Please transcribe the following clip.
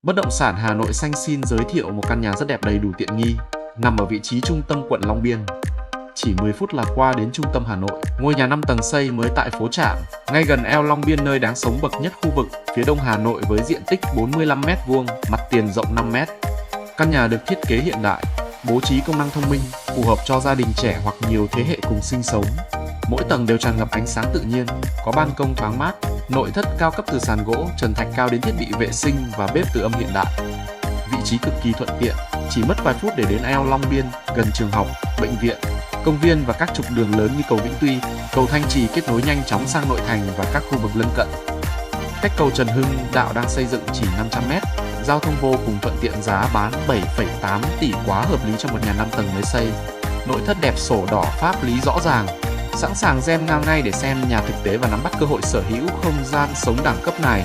Bất động sản Hà Nội Xanh xin giới thiệu một căn nhà rất đẹp đầy đủ tiện nghi, nằm ở vị trí trung tâm quận Long Biên. Chỉ 10 phút là qua đến trung tâm Hà Nội. Ngôi nhà 5 tầng xây mới tại phố Trạm, ngay gần eo Long Biên nơi đáng sống bậc nhất khu vực, phía đông Hà Nội với diện tích 45 m², mặt tiền rộng 5 m. Căn nhà được thiết kế hiện đại, bố trí công năng thông minh, phù hợp cho gia đình trẻ hoặc nhiều thế hệ cùng sinh sống. Mỗi tầng đều tràn ngập ánh sáng tự nhiên, có ban công thoáng mát, nội thất cao cấp từ sàn gỗ, trần thạch cao đến thiết bị vệ sinh và bếp từ âm hiện đại. Vị trí cực kỳ thuận tiện, chỉ mất vài phút để đến eo Long Biên, gần trường học, bệnh viện, công viên và các trục đường lớn như cầu Vĩnh Tuy, cầu Thanh Trì kết nối nhanh chóng sang nội thành và các khu vực lân cận. Cách cầu Trần Hưng Đạo đang xây dựng chỉ 500 m, giao thông vô cùng thuận tiện, giá bán 7,8 tỷ quá hợp lý cho một nhà 5 tầng mới xây. Nội thất đẹp, sổ đỏ pháp lý rõ ràng, sẵn sàng xem ngay để xem nhà thực tế và nắm bắt cơ hội sở hữu không gian sống đẳng cấp này.